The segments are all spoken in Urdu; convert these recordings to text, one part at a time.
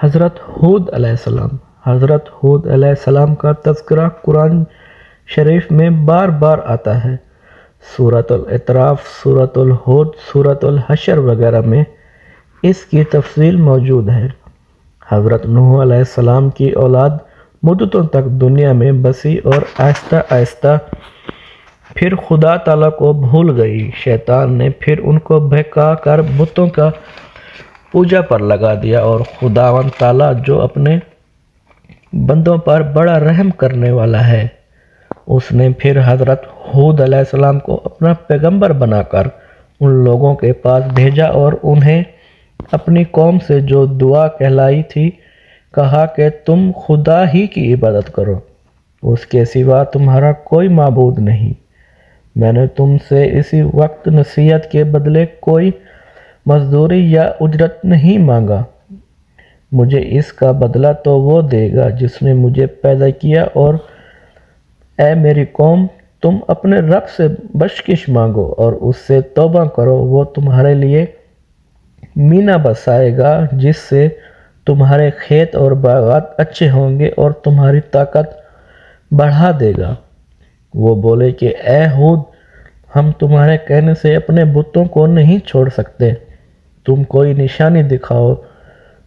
حضرت ہود علیہ السلام۔ حضرت ہود علیہ السلام کا تذکرہ قرآن شریف میں بار بار آتا ہے۔ سورۃ الاعراف، سورۃ الہود، سورۃ الحشر وغیرہ میں اس کی تفصیل موجود ہے۔ حضرت نوح علیہ السلام کی اولاد مدتوں تک دنیا میں بسی اور آہستہ آہستہ پھر خدا تعالیٰ کو بھول گئی۔ شیطان نے پھر ان کو بہکا کر بتوں کا پوجا پر لگا دیا، اور خداوند تعالیٰ جو اپنے بندوں پر بڑا رحم کرنے والا ہے، اس نے پھر حضرت ہود علیہ السلام کو اپنا پیغمبر بنا کر ان لوگوں کے پاس بھیجا اور انہیں اپنی قوم سے جو دعا کہلائی تھی کہا کہ تم خدا ہی کی عبادت کرو، اس کے سوا تمہارا کوئی معبود نہیں۔ میں نے تم سے اسی وقت نصیحت کے بدلے کوئی مزدوری یا اجرت نہیں مانگا، مجھے اس کا بدلہ تو وہ دے گا جس نے مجھے پیدا کیا، اور اے میری قوم، تم اپنے رب سے بخشش مانگو اور اس سے توبہ کرو، وہ تمہارے لیے مینا بسائے گا جس سے تمہارے کھیت اور باغات اچھے ہوں گے اور تمہاری طاقت بڑھا دے گا۔ وہ بولے کہ اے ہود، ہم تمہارے کہنے سے اپنے بتوں کو نہیں چھوڑ سکتے، تم کوئی نشانی دکھاؤ،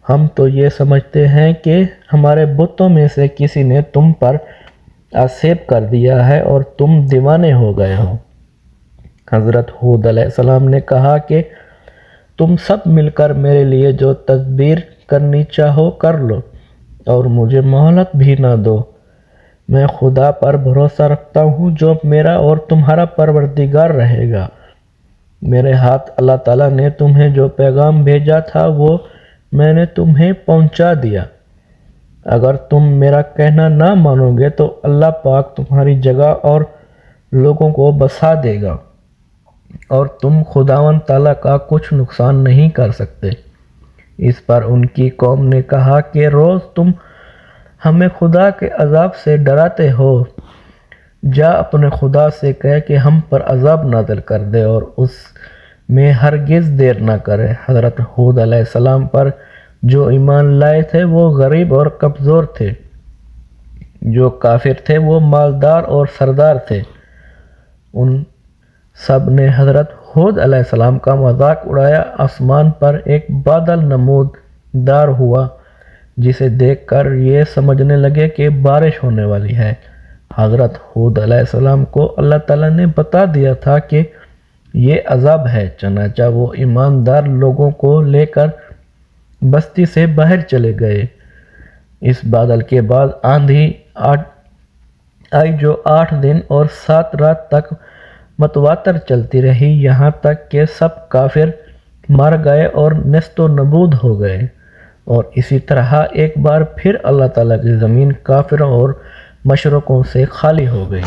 ہم تو یہ سمجھتے ہیں کہ ہمارے بتوں میں سے کسی نے تم پر آسیب کر دیا ہے اور تم دیوانے ہو گئے ہو۔ حضرت ہود علیہ السلام نے کہا کہ تم سب مل کر میرے لیے جو تدبیر کرنی چاہو کر لو، اور مجھے مہلت بھی نہ دو۔ میں خدا پر بھروسہ رکھتا ہوں جو میرا اور تمہارا پروردگار رہے گا۔ میرے ہاتھ اللہ تعالیٰ نے تمہیں جو پیغام بھیجا تھا وہ میں نے تمہیں پہنچا دیا۔ اگر تم میرا کہنا نہ مانو گے تو اللہ پاک تمہاری جگہ اور لوگوں کو بسا دے گا، اور تم خداوند تعالیٰ کا کچھ نقصان نہیں کر سکتے۔ اس پر ان کی قوم نے کہا کہ روز تم ہمیں خدا کے عذاب سے ڈراتے ہو، جا اپنے خدا سے کہہ کہ ہم پر عذاب نازل کر دے اور اس میں ہرگز دیر نہ کرے۔ حضرت ہود علیہ السلام پر جو ایمان لائے تھے وہ غریب اور کمزور تھے، جو کافر تھے وہ مالدار اور سردار تھے۔ ان سب نے حضرت ہود علیہ السلام کا مذاق اڑایا۔ آسمان پر ایک بادل نمودار ہوا جسے دیکھ کر یہ سمجھنے لگے کہ بارش ہونے والی ہے۔ حضرت ہود علیہ السلام کو اللہ تعالیٰ نے بتا دیا تھا کہ یہ عذاب ہے، چنانچہ وہ ایماندار لوگوں کو لے کر بستی سے باہر چلے گئے۔ اس بادل کے بعد آندھی آئی جو 8 دن اور 7 رات تک متواتر چلتی رہی، یہاں تک کہ سب کافر مر گئے اور نیست و نابود ہو گئے۔ اور اسی طرح ایک بار پھر اللہ تعالیٰ کی زمین کافروں اور مشرکوں سے خالی ہو گئی۔